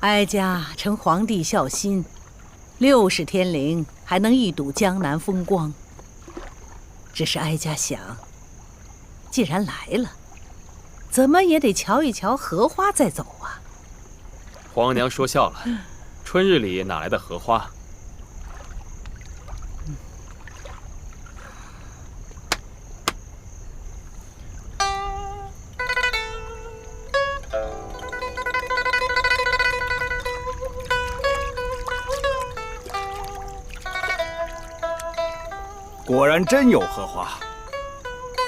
哀家承皇帝孝心，60天灵还能一睹江南风光。只是哀家想，既然来了，怎么也得瞧一瞧荷花再走啊。皇娘说笑了，春日里哪来的荷花？果然真有荷花，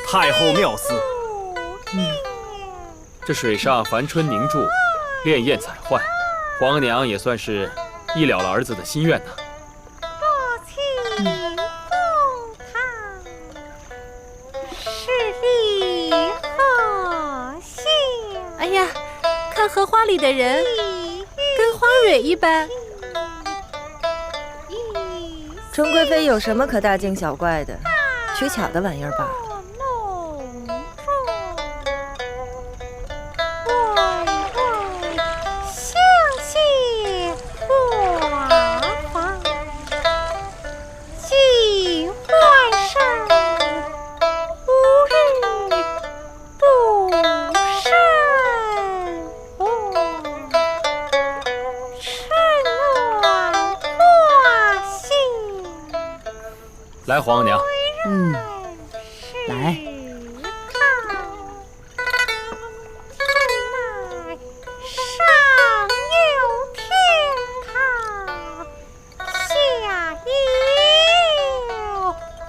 太后妙思。这水上凡春凝注，潋滟彩幻，皇娘也算是一了了儿子的心愿呢。父亲后堂，是礼何相？哎呀，看荷花里的人，跟花蕊一般。春贵妃有什么可大惊小怪的？取巧的玩意儿罢了。来，皇娘。来。上有天堂，下有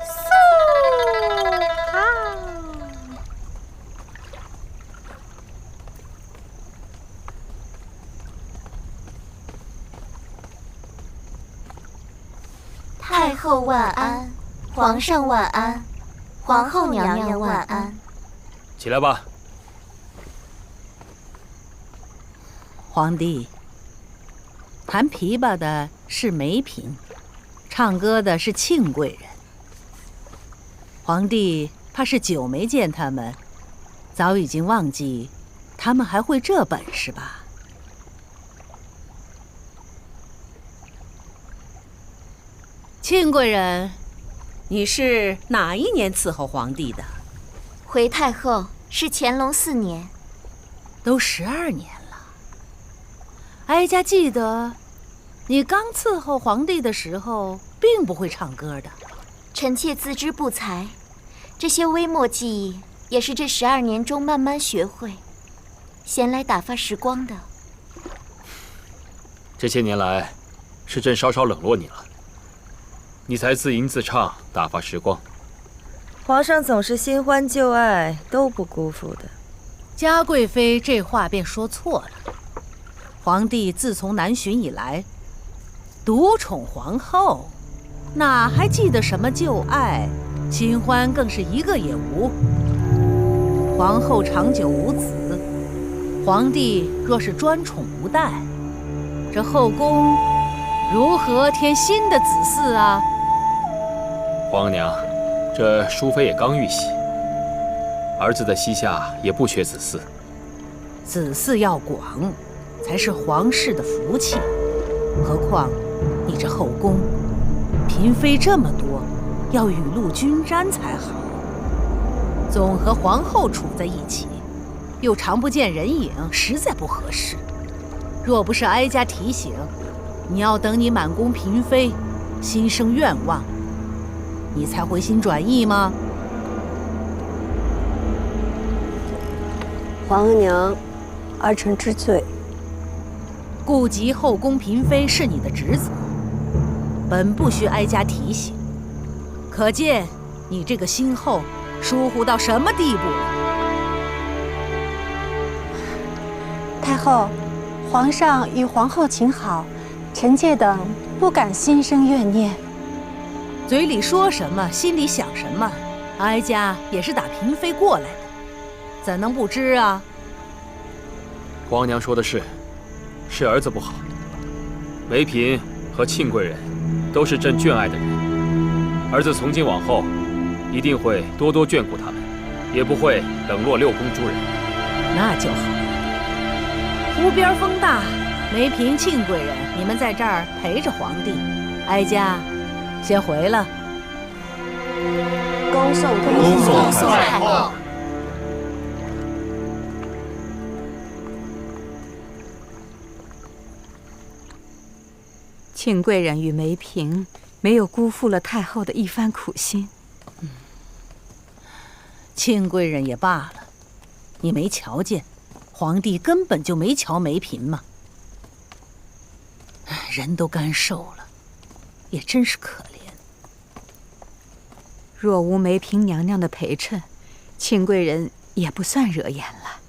苏杭。太后万安。皇上晚安，皇后娘娘晚安。起来吧。皇帝，弹琵琶的是梅嫔，唱歌的是庆贵人。皇帝怕是久没见他们，早已经忘记他们还会这本事吧？庆贵人，你是哪一年伺候皇帝的？回太后是乾隆4年。都12年了。哀家记得，你刚伺候皇帝的时候，并不会唱歌的。臣妾自知不才，这些微末技艺也是这12年中慢慢学会，闲来打发时光的。这些年来，是朕稍稍冷落你了。你才自吟自唱打发时光。皇上总是新欢旧爱，都不辜负的。嘉贵妃这话便说错了。皇帝自从南巡以来，独宠皇后，哪还记得什么旧爱？新欢更是一个也无。皇后长久无子，皇帝若是专宠无代，这后宫如何添新的子嗣啊？皇娘，这淑妃也刚遇袭，儿子的膝下也不缺子嗣。子嗣要广，才是皇室的福气。何况你这后宫嫔妃这么多，要雨露均沾才好。总和皇后处在一起，又常不见人影，实在不合适。若不是哀家提醒，你要等你满宫嫔妃心生愿望，你才回心转意吗？皇娘，儿臣知罪。顾及后宫嫔妃是你的职责，本不需哀家提醒。可见你这个新后疏忽到什么地步了？太后，皇上与皇后请好，臣妾等不敢心生怨念。嘴里说什么，心里想什么，哀家也是打嫔妃过来的，怎能不知啊？皇娘说的是儿子不好。梅嫔和庆贵人都是朕眷爱的人，儿子从今往后一定会多多眷顾他们，也不会冷落6宫诸人。那就好。湖边风大，梅嫔、庆贵人，你们在这儿陪着皇帝，哀家先回了。恭送太后。庆贵人与梅嫔没有辜负了太后的一番苦心。庆贵人也罢了，你没瞧见，皇帝根本就没瞧梅嫔吗？人都干瘦了，也真是可怜。若无梅嫔娘娘的陪衬，庆贵人也不算惹眼了。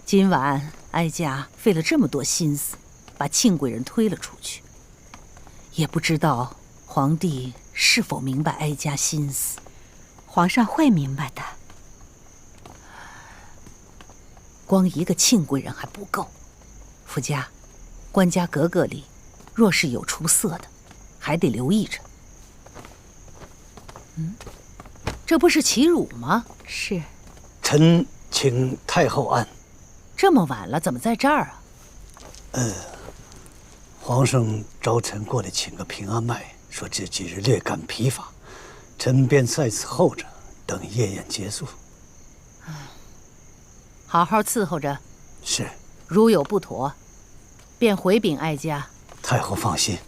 今晚哀家费了这么多心思，把庆贵人推了出去，也不知道皇帝是否明白哀家心思。皇上会明白的。光一个庆贵人还不够，福家、官家格格里，若是有出色的，还得留意着。这不是齐汝吗？是。臣请太后安。这么晚了，怎么在这儿啊？皇上召臣过来请个平安脉，说这几日略感疲乏，臣便在此候着，等夜宴结束。好好伺候着。是。如有不妥，便回禀哀家。太后放心。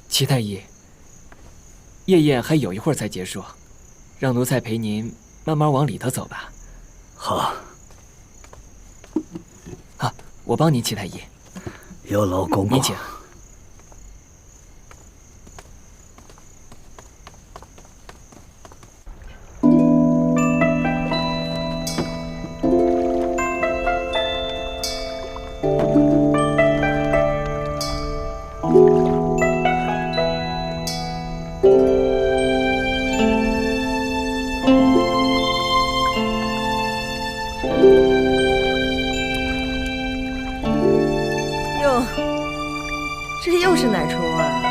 齐太医，夜宴还有一会儿才结束，让奴才陪您慢慢往里头走吧。好。好，我帮您，齐太医。有劳公公。您请。这又是哪出啊？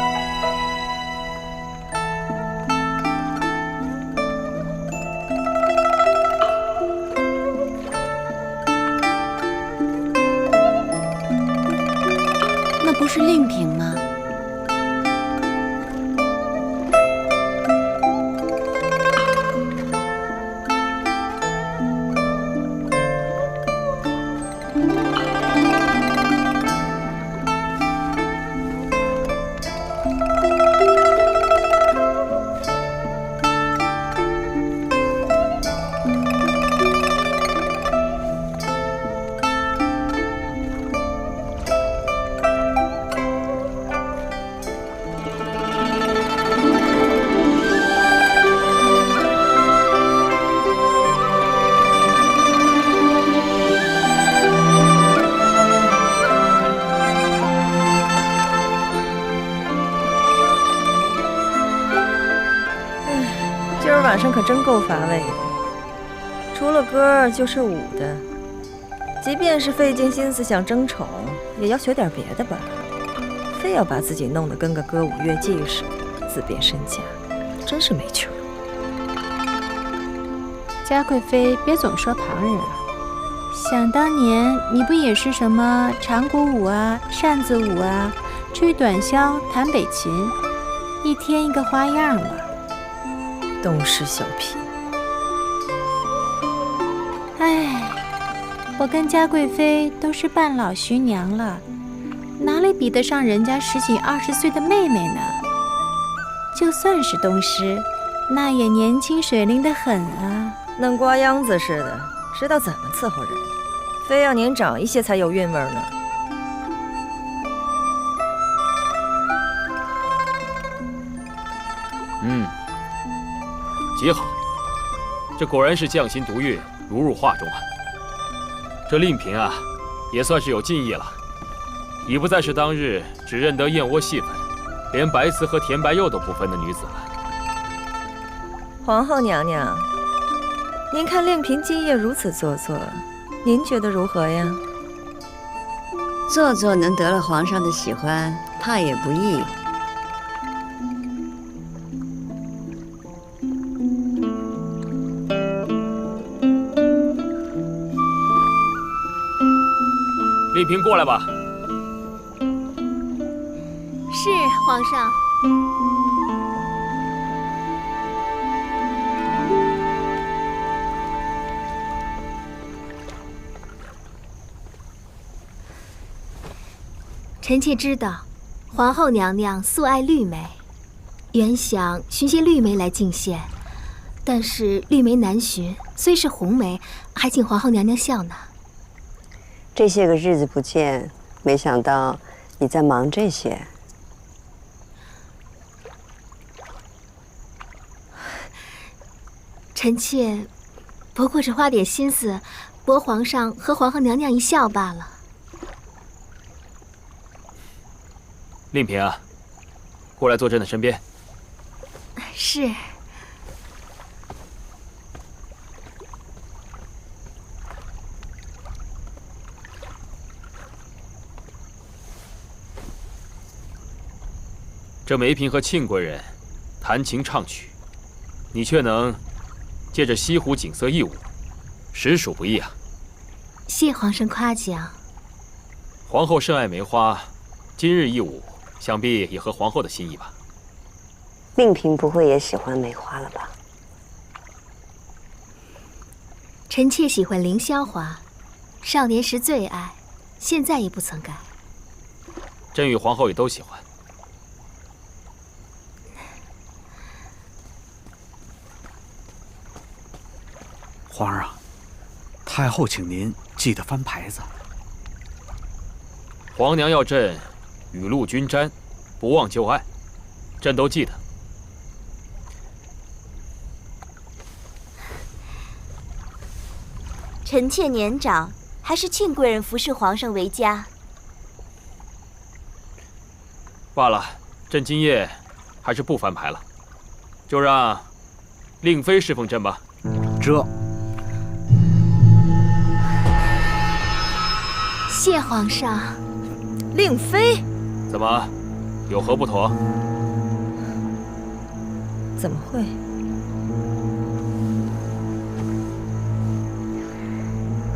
那不是令嫔吗？晚上可真够乏味的，除了歌就是舞的。即便是费尽心思想争宠，也要学点别的吧。非要把自己弄得跟个歌舞乐伎似的，自变身价，真是没趣儿。嘉贵妃别总说旁人啊。想当年你不也是什么长鼓舞啊、扇子舞啊、吹短箫、弹北琴，一天一个花样嘛。东施小品。唉，我跟嘉贵妃都是半老徐娘了，哪里比得上人家10几20岁的妹妹呢？就算是东施，那也年轻水灵得很啊，弄瓜秧子似的，知道怎么伺候人，非要年长一些才有韵味呢。极好，这果然是匠心独运，如入画中啊。这令嫔啊，也算是有进意了，已不再是当日只认得燕窝细粉，连白瓷和甜白釉都不分的女子了。皇后娘娘，您看令嫔今夜如此做作，您觉得如何呀？做作能得了皇上的喜欢，怕也不易。丽嫔，过来吧。是皇上。臣妾知道，皇后娘娘素爱绿梅，原想寻些绿梅来进献，但是绿梅难寻，虽是红梅，还请皇后娘娘笑纳。这些个日子不见，没想到你在忙这些。臣妾不过是花点心思，博皇上和皇后娘娘一笑罢了。令嫔啊，过来坐朕的身边。是。这梅嫔和庆贵人弹琴唱曲，你却能借着西湖景色一舞，实属不易啊！谢皇上夸奖。皇后深爱梅花，今日一舞，想必也合皇后的心意吧？令嫔不会也喜欢梅花了吧？臣妾喜欢凌霄花，少年时最爱，现在也不曾改。朕与皇后也都喜欢。皇儿啊，太后请您记得翻牌子。皇娘要朕雨露均沾，不忘旧爱，朕都记得。臣妾年长，还是庆贵人服侍皇上为佳。罢了，朕今夜还是不翻牌了，就让令妃侍奉朕吧。这。谢皇上。令妃，怎么，有何不妥？怎么会？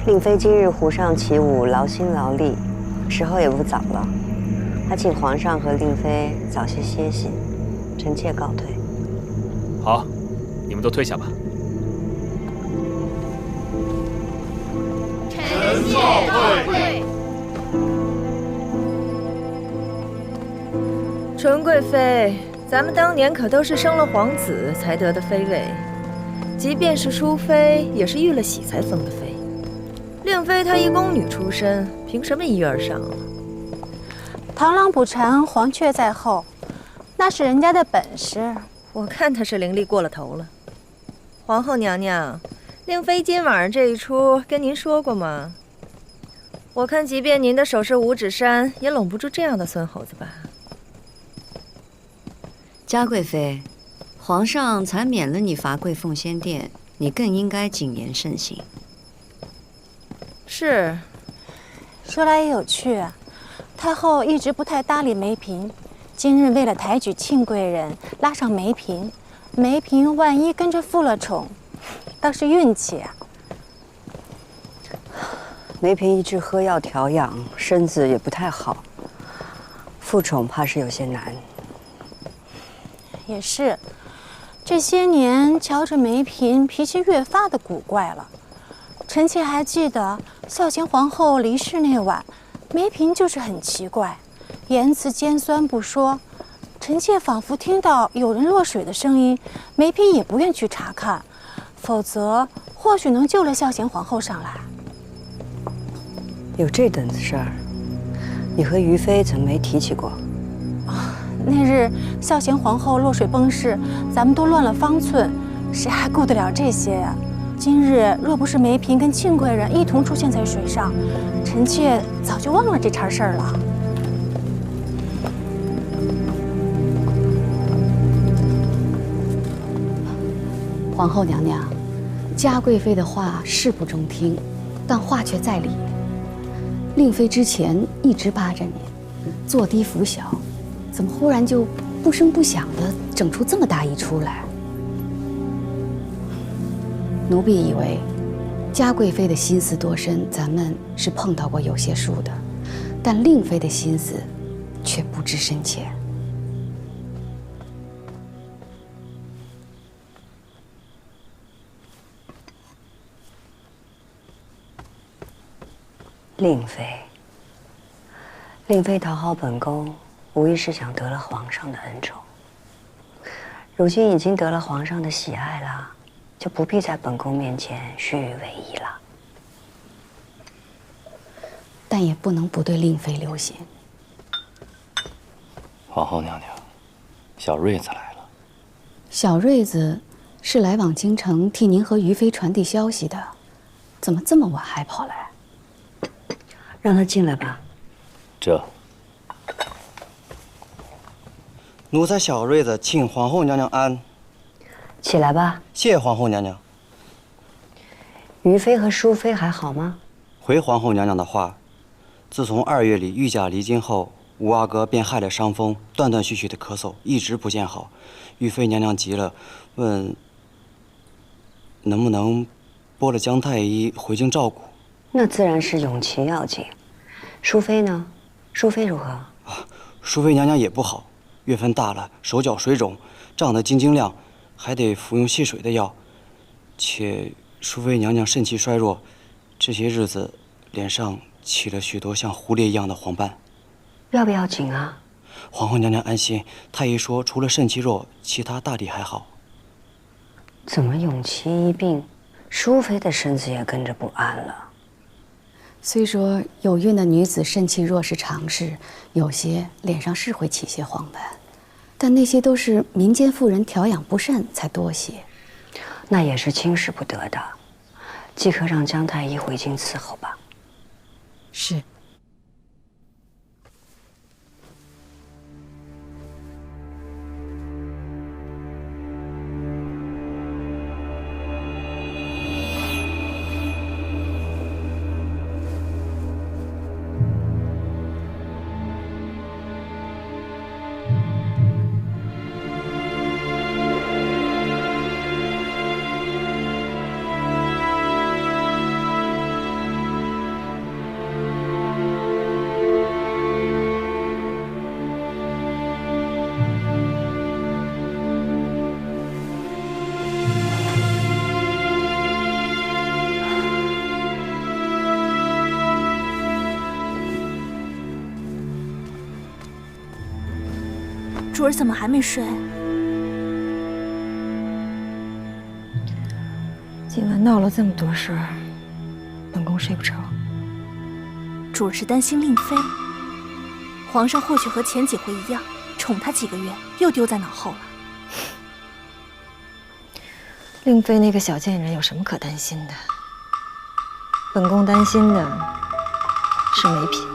令妃今日湖上起舞，劳心劳力，时候也不早了，还请皇上和令妃早些歇息。臣妾告退。好，你们都退下吧。臣妾告退。纯贵妃，咱们当年可都是生了皇子才得的妃位，即便是淑妃，也是遇了喜才封的妃。令妃她一宫女出身，凭什么一跃而上啊？螳螂捕蝉，黄雀在后，那是人家的本事。我看她是伶俐过了头了。皇后娘娘，令妃今晚上这一出跟您说过吗？我看即便您的手是五指山，也拢不住这样的孙猴子吧。嘉贵妃，皇上才免了你罚跪奉先殿，你更应该谨言慎行。是。说来也有趣，太后一直不太搭理梅嫔，今日为了抬举庆贵人，拉上梅嫔，梅嫔万一跟着负了宠，倒是运气啊。梅嫔一直喝药调养，身子也不太好，负宠怕是有些难。也是，这些年瞧着梅嫔脾气越发的古怪了。臣妾还记得孝贤皇后离世那晚，梅嫔就是很奇怪，言辞尖酸不说，臣妾仿佛听到有人落水的声音，梅嫔也不愿去查看，否则或许能救了孝贤皇后上来。有这等子事儿，你和于妃怎么没提起过？那日孝贤皇后落水崩逝，咱们都乱了方寸，谁还顾得了这些呀？今日若不是梅嫔跟庆贵人一同出现在水上，臣妾早就忘了这茬事儿了。皇后娘娘，嘉贵妃的话是不中听，但话却在理。令妃之前一直巴着你，坐低拂晓。怎么忽然就不声不响地整出这么大一出来？奴婢以为，嘉贵妃的心思多深，咱们是碰到过有些数的，但令妃的心思却不知深浅。令妃讨好本宫，无疑是想得了皇上的恩宠。如今已经得了皇上的喜爱了，就不必在本宫面前虚与委蛇了。但也不能不对令妃留心。皇后娘娘，小瑞子来了。小瑞子是来往京城替您和于妃传递消息的，怎么这么晚还跑来？让他进来吧。这，奴才小瑞子请皇后娘娘安。起来吧。谢皇后娘娘。于妃和淑妃还好吗？回皇后娘娘的话，自从2月里御驾离京后，五阿哥便害了伤风，断断续续的咳嗽，一直不见好。玉妃娘娘急了，问能不能拨了姜太医回京照顾。那自然是永琪要紧。淑妃呢？淑妃如何？淑妃娘娘也不好，月份大了，手脚水肿，胀得晶晶亮，还得服用泻水的药。且淑妃娘娘肾气衰弱，这些日子脸上起了许多像狐狸一样的黄斑。要不要紧啊？皇后娘娘安心，太医说除了肾气弱，其他大体还好。怎么永琪一病，淑妃的身子也跟着不安了？虽说有孕的女子肾气弱是常事，有些脸上是会起些黄斑，但那些都是民间妇人调养不善才多些。那也是轻视不得的，即刻让姜太医回京伺候吧。是。主儿怎么还没睡？今晚闹了这么多事儿，本宫睡不着。主儿是担心令妃，皇上或许和前几回一样，宠她几个月，又丢在脑后了。令妃那个小贱人有什么可担心的？本宫担心的是梅嫔。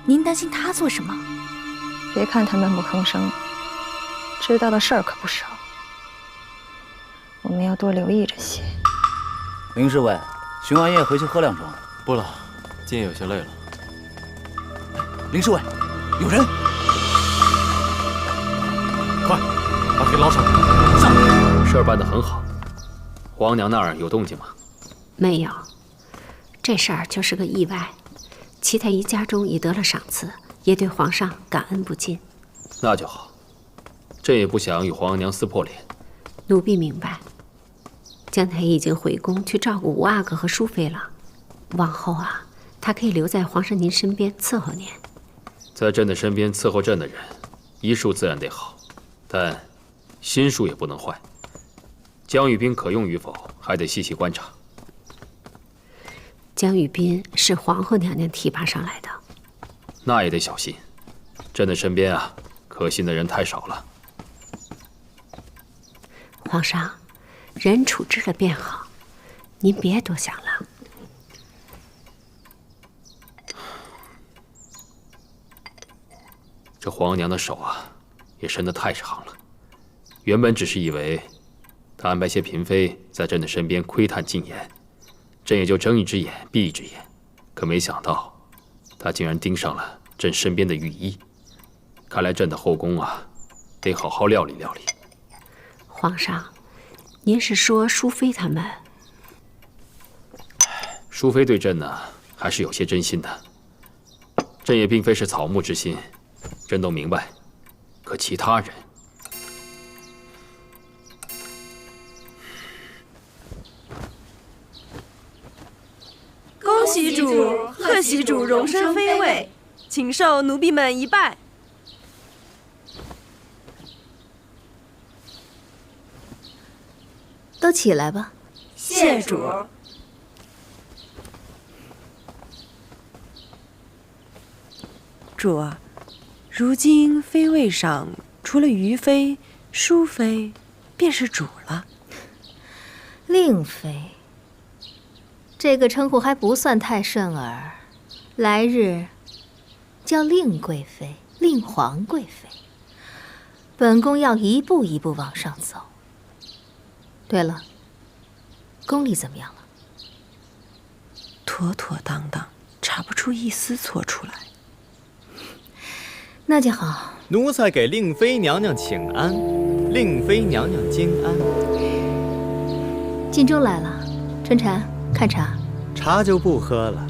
您担心她做什么？别看她闷不吭声，知道的事儿可不少。我们要多留意这些。林侍卫，巡完夜回去喝2盅。不了，今夜有些累了。林侍卫，有人！快，把铁捞上来！上。事儿办得很好。皇娘那儿有动静吗？没有，这事儿就是个意外。齐太医家中已得了赏赐，也对皇上感恩不尽。那就好。朕也不想与皇娘撕破脸。奴婢明白。姜太医已经回宫去照顾吴阿哥和淑妃了，往后啊，他可以留在皇上您身边伺候您。在朕的身边伺候朕的人，医术自然得好，但心术也不能坏。姜宇彬可用与否，还得细细观察。姜宇彬是皇后娘娘提拔上来的，那也得小心。朕的身边啊，可信的人太少了。皇上，人处置了便好，您别多想了。这皇娘的手啊，也伸得太长了。原本只是以为她安排些嫔妃在朕的身边窥探禁言，朕也就睁一只眼闭一只眼。可没想到，她竟然盯上了朕身边的御医。看来朕的后宫啊，得好好料理料理。皇上，您是说淑妃他们？淑妃对朕呢，还是有些真心的。朕也并非是草木之心，朕都明白。可其他人，恭喜主，贺喜主荣升妃位，请受奴婢们一拜。都起来吧。谢主。主啊，如今妃位上除了余妃、淑妃，便是主了。令妃，这个称呼还不算太顺耳，来日叫令贵妃、令皇贵妃。本宫要一步一步往上走。对了，宫里怎么样了？妥妥当当，查不出一丝错出来。那就好。奴才给令妃娘娘请安，令妃娘娘金安。晋州来了，春蝉看茶。茶就不喝了，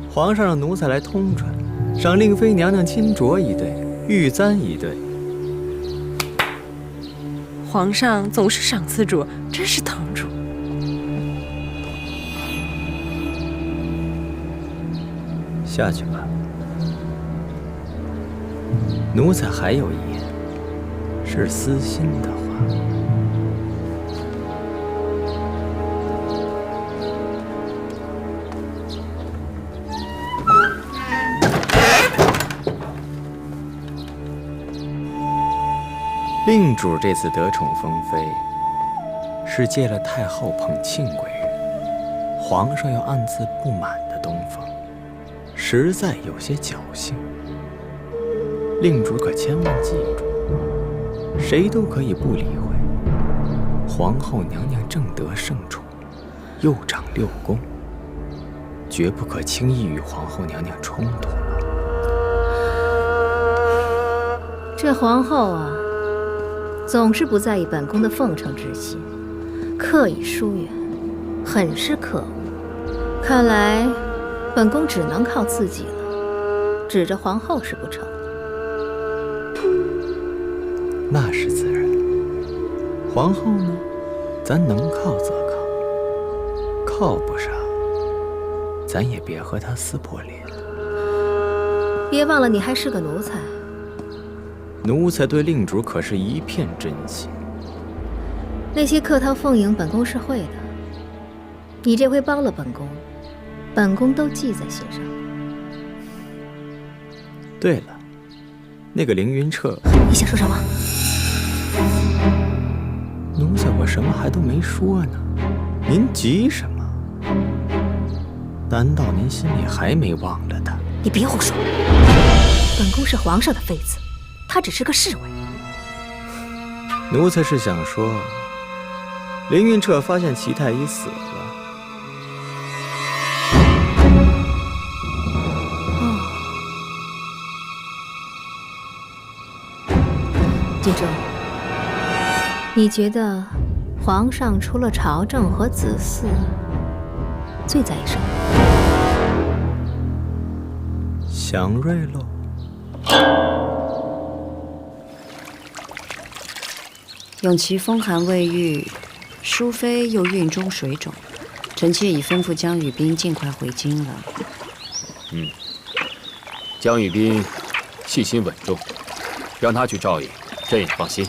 皇上让奴才来通传，赏令妃娘娘金镯一对，玉簪一对。皇上总是赏赐主，真是疼主。下去吧。奴才还有一言，是私心的话。令主这次得宠封妃，是借了太后捧庆贵人，皇上又暗自不满的东风，实在有些侥幸。令主可千万记住，谁都可以不理会。皇后娘娘正得圣宠，又掌6宫，绝不可轻易与皇后娘娘冲突了。这皇后啊，总是不在意本宫的奉承之心，刻意疏远，很是可恶。看来本宫只能靠自己了，指着皇后是不成。那是自然。皇后呢，咱能靠则靠，靠不上，咱也别和她撕破脸。别忘了，你还是个奴才。奴才对令主可是一片真心。那些客套奉迎，本宫是会的。你这回帮了本宫，本宫都记在心上。对了，那个凌云彻，你想说什么？奴才我什么还都没说呢，您急什么？难道您心里还没忘了他？你别胡说，本宫是皇上的妃子，他只是个侍卫。奴才是想说，凌云彻发现齐太医死了。晋州，你觉得皇上除了朝政和子嗣，最在意什么？祥瑞喽。永琪风寒未愈，淑妃又孕中水肿，臣妾已吩咐江雨冰尽快回京了。江雨冰细心稳重，让他去照应，朕也放心。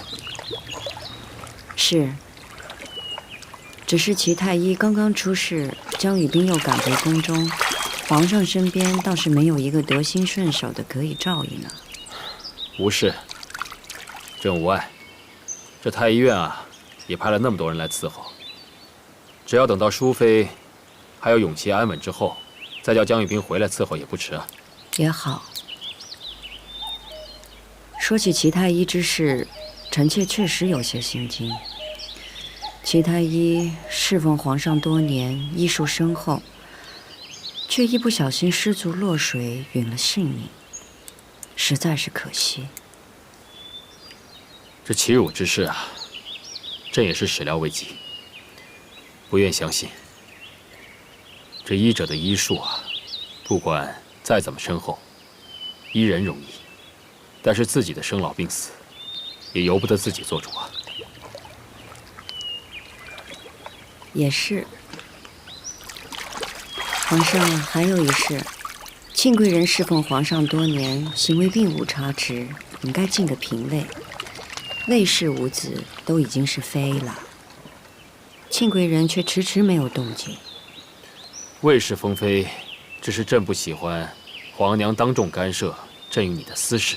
是，只是齐太医刚刚出事，江雨冰又赶回宫中，皇上身边倒是没有一个得心顺手的可以照应呢。无事，朕无碍。这太医院啊，也派了那么多人来伺候。只要等到淑妃还有永琪安稳之后，再叫江雨冰回来伺候也不迟啊。也好。说起齐太医之事，臣妾确实有些心惊。齐太医侍奉皇上多年，医术深厚，却一不小心失足落水，殒了性命，实在是可惜。这齐辱之事啊，朕也是始料未及，不愿相信。这医者的医术啊，不管再怎么深厚，依人容易，但是自己的生老病死，也由不得自己做主啊。也是。皇上，还有一事，庆贵人侍奉皇上多年，行为并无差池，应该进个嫔位。魏氏五子都已经是妃了，庆贵人却迟迟没有动静。魏氏封妃，只是朕不喜欢皇娘当众干涉朕与你的私事，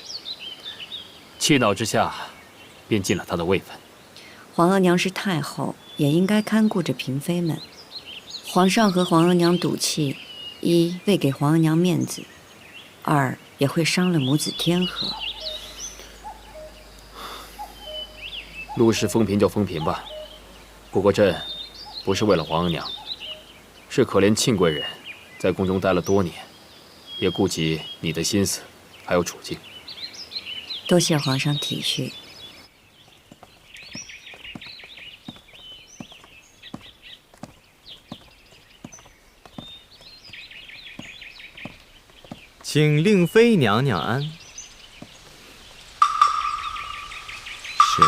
气恼之下，便进了她的位分。皇额娘是太后，也应该看顾着嫔妃们。皇上和皇额娘赌气，一未给皇额娘面子，二也会伤了母子天和。陆氏封嫔就封嫔吧，不过朕不是为了皇额娘，是可怜庆贵人在宫中待了多年，也顾及你的心思还有处境。多谢皇上体恤。请令妃娘娘安。是，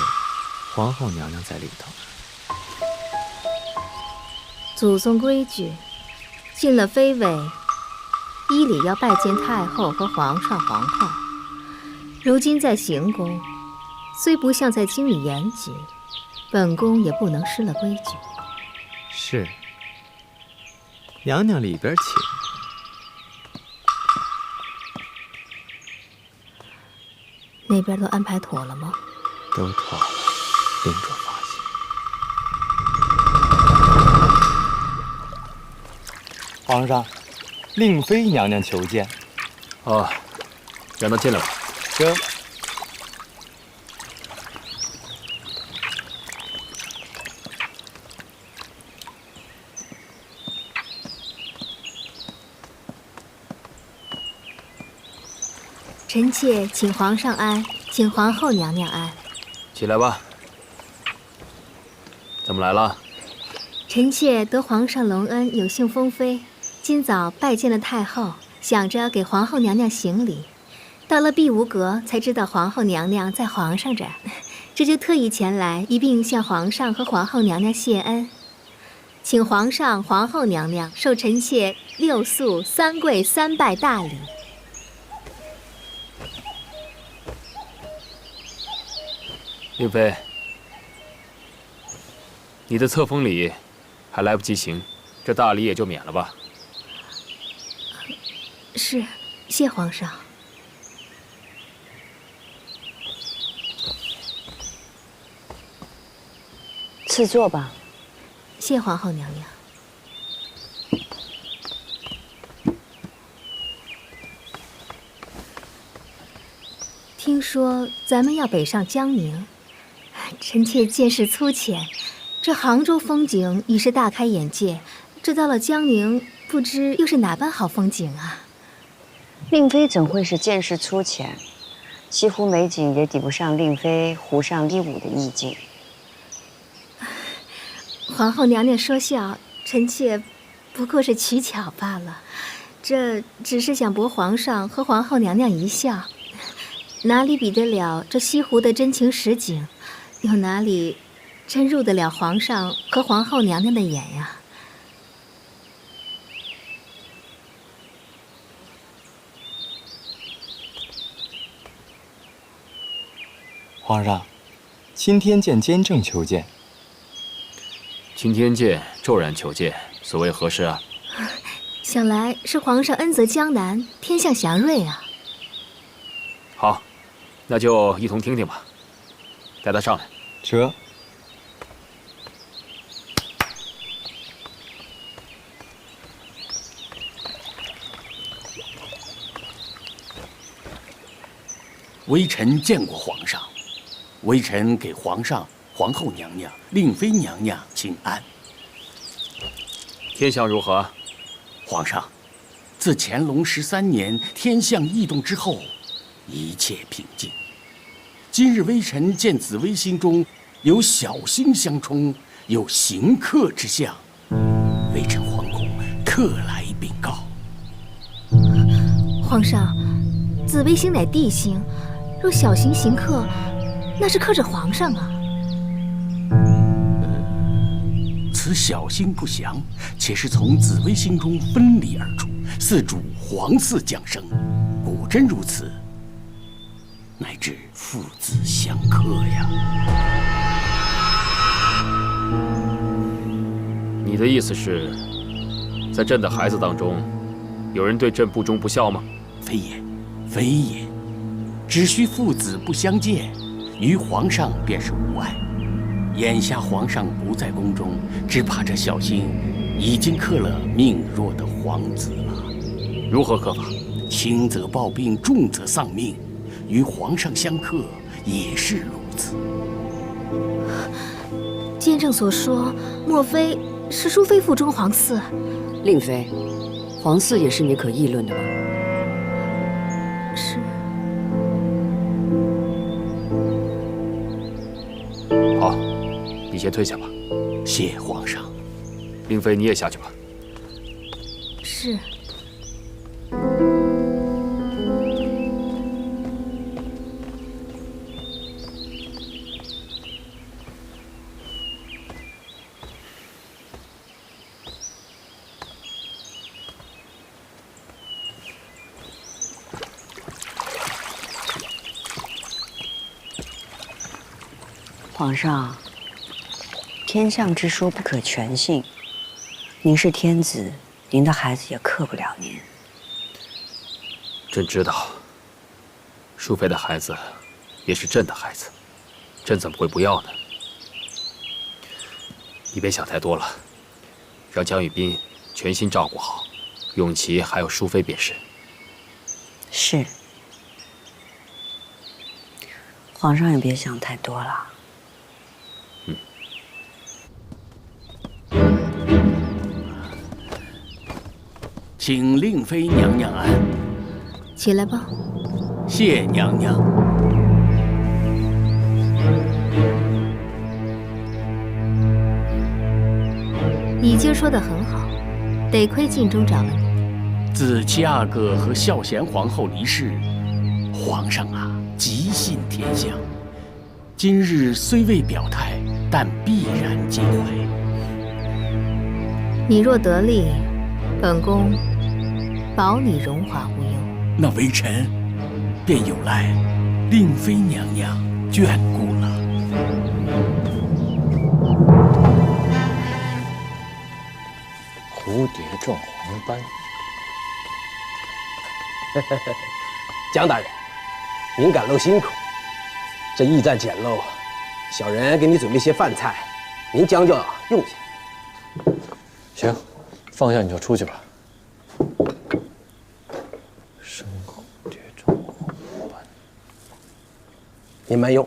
皇后娘娘在里头。祖宗规矩，进了妃位，依礼要拜见太后和皇上、皇后。如今在行宫，虽不像在京里严谨，本宫也不能失了规矩。是，娘娘里边请。那边都安排妥了吗？都妥了，领主放心。皇上，令妃娘娘求见。啊，让她进来吧。这。臣妾请皇上安，请皇后娘娘安。起来吧。怎么来了？臣妾得皇上隆恩，有幸封妃，今早拜见了太后，想着给皇后娘娘行礼。到了碧梧阁，才知道皇后娘娘在皇上这儿，这就特意前来一并向皇上和皇后娘娘谢恩，请皇上、皇后娘娘受臣妾6肃3跪3拜大礼。令妃，你的册封礼还来不及行，这大礼也就免了吧。是，谢皇上。赐座吧。谢皇后娘娘。听说咱们要北上江宁，臣妾见识粗浅，这杭州风景已是大开眼界，这到了江宁，不知又是哪般好风景啊！令妃怎会是见识粗浅？西湖美景也抵不上令妃湖上丽舞的意境。皇后娘娘说笑，臣妾不过是取巧罢了，这只是想博皇上和皇后娘娘一笑。哪里比得了这西湖的真情实景，又哪里真入得了皇上和皇后娘娘的眼呀？皇上，钦天监监正求见。钦天监骤然求见，所谓何事啊？想来是皇上恩泽江南，天下祥瑞啊。好，那就一同听听吧。带他上来。这。微臣见过皇上，微臣给皇上、皇后娘娘、令妃娘娘请安。天象如何？皇上，自乾隆13年天象异动之后，一切平静。今日微臣见紫微星中有小星相冲，有刑克之象，微臣惶恐，特来禀告。皇上，紫紫微星乃帝星，若小行行克，那是克着皇上啊。此小星不祥，且是从紫微星中分离而出，似主皇嗣降生。果真如此，乃至父子相克呀。你的意思是，在朕的孩子当中，有人对朕不忠不孝吗？非也，非也，只需父子不相见，于皇上便是无碍。眼下皇上不在宫中，只怕这小星已经克了命弱的皇子了。如何克法？轻则暴病，重则丧命，与皇上相克也是如此。监正所说，莫非是淑妃腹中皇嗣？令妃，皇嗣也是你可议论的吗？是。好，你先退下吧。谢皇上。令妃，你也下去吧。是。皇上，天象之说不可全信。您是天子，您的孩子也克不了您。朕知道，淑妃的孩子也是朕的孩子，朕怎么会不要呢？你别想太多了，让江雨斌全心照顾好永琪还有淑妃便是。是。皇上也别想太多了。请令妃娘娘安。起来吧。谢娘娘。你今儿说的很好，得亏晋中找了你。自七阿哥和孝贤皇后离世，皇上啊极信天象。今日虽未表态，但必然尽怀。你若得力，本宫保你荣华无忧。那微臣便有赖令妃娘娘眷顾了。蝴蝶状黄斑。江大人，您赶路辛苦，这驿站简陋，小人给你准备些饭菜，您将就用下。行，放下你就出去吧。生蝴蝶状黄斑，您慢用。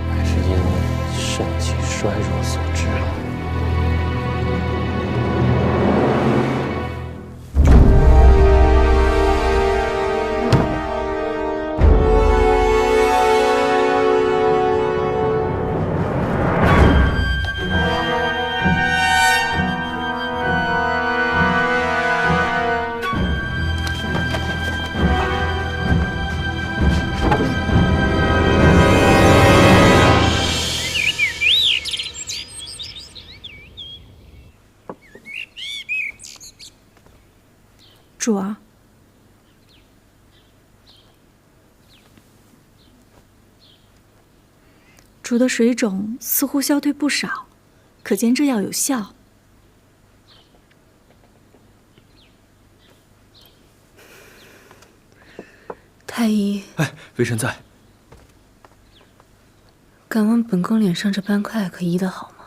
乃是因肾气衰弱所致了。主儿，主的水肿似乎消退不少，可见这药有效。太医，哎，微臣在。敢问本宫脸上这斑块可医得好吗？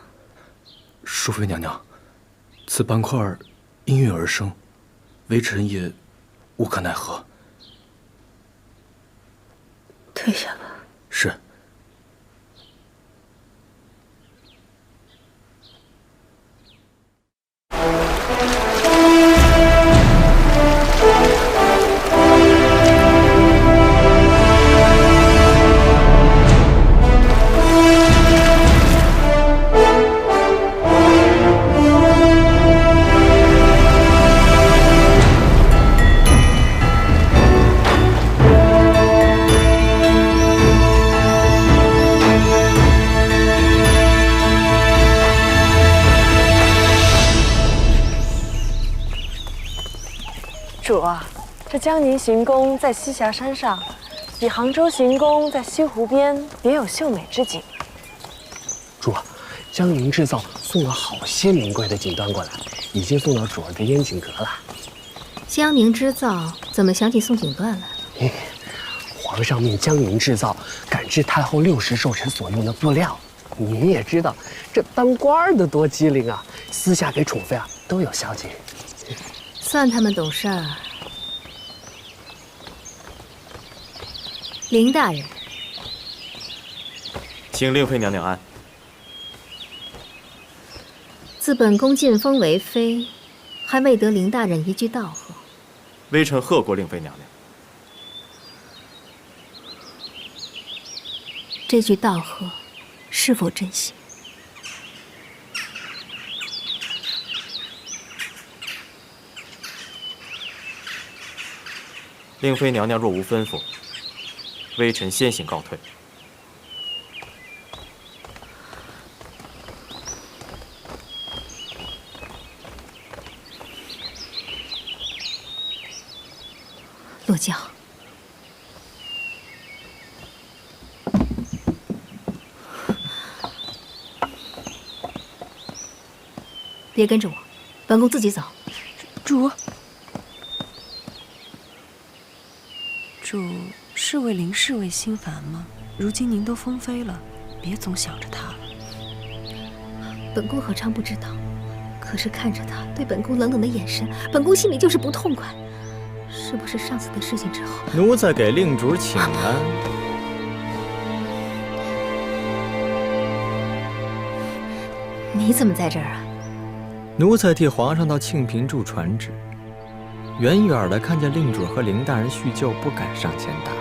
淑妃娘娘，此斑块因孕而生，微臣也无可奈何。退下吧。是。主啊，这江宁行宫在栖霞山上，比杭州行宫在西湖边别有秀美之景。主啊，江宁制造送了好些名贵的锦缎过来，已经送到主儿的烟景阁了。江宁织造怎么想起送锦缎来了？皇上命江宁制造赶制太后60寿辰所用的布料。您也知道，这当官的多机灵啊，私下给宠妃啊都有消息。算他们懂事儿。林大人，请令妃娘娘安。自本宫晋封为妃，还未得林大人一句道贺。微臣贺过令妃娘娘。这句道贺是否真心？令妃娘娘若无吩咐，微臣先行告退。落轿。别跟着我，本宫自己走。主，是为林侍卫心烦吗？如今您都封妃了，别总想着他了。本宫何尝不知道？可是看着他对本宫冷冷的眼神，本宫心里就是不痛快。是不是上次的事情之后，奴才给令主请安。你怎么在这儿啊？奴才替皇上到庆平驻传旨，远远的看见令主和林大人叙旧，不敢上前打扰，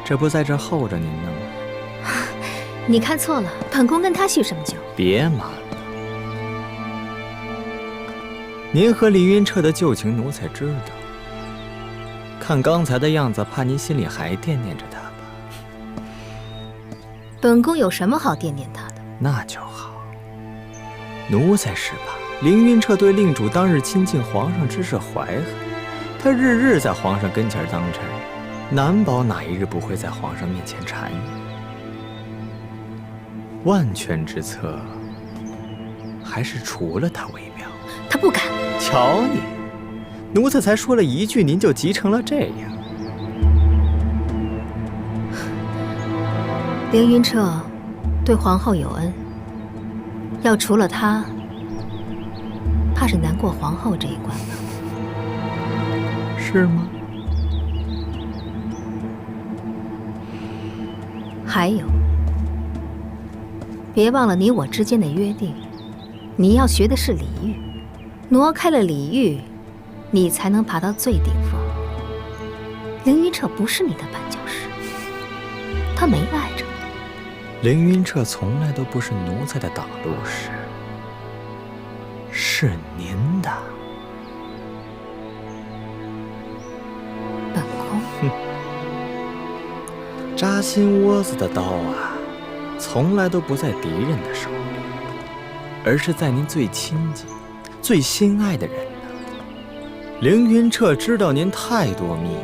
这不在这候着您呢吗？你看错了，本宫跟他叙什么旧？别瞒了，您和林云彻的旧情，奴才知道。看刚才的样子，怕您心里还惦念着他吧？本宫有什么好惦念他的？那就好。奴才是怕凌云彻对令主当日亲近皇上之事怀恨，他日日在皇上跟前当差，难保哪一日不会在皇上面前谗言。万全之策，还是除了他为妙。他不敢。瞧你，奴才才说了一句，您就急成了这样。凌云彻对皇后有恩，要除了他，怕是难过皇后这一关吧？是吗？还有，别忘了你我之间的约定，你要学的是礼遇，挪开了礼遇，你才能爬到最顶峰。凌云彻不是你的绊脚石，他没碍着。凌云彻从来都不是奴才的挡路石，是您的。本宫，扎心窝子的刀啊，从来都不在敌人的手里，而是在您最亲近、最心爱的人那。凌云彻知道您太多秘密了，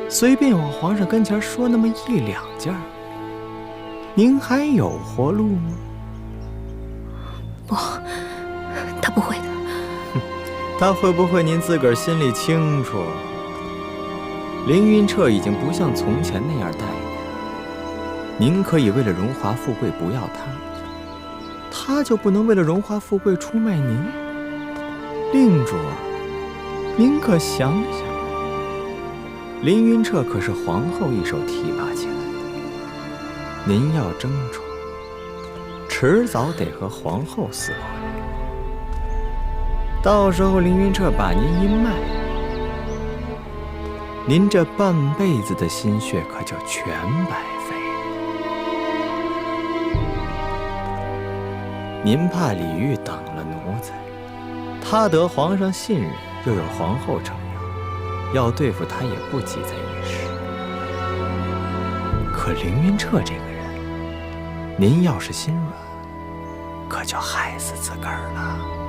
随便往皇上跟前说那么一两件儿，您还有活路吗？不，他不会的。他会不会您自个儿心里清楚。凌云彻已经不像从前那样待您，您可以为了荣华富贵不要他，他就不能为了荣华富贵出卖您？令主，您可想想，凌云彻可是皇后一手提拔起来的，您要争宠，迟早得和皇后厮混。到时候凌云彻把您一卖，您这半辈子的心血可就全白费了。您怕李煜挡了奴才，他得皇上信任，又有皇后撑腰，要对付他也不急在一时。可凌云彻这个人，您要是心软，可就害死自个儿了。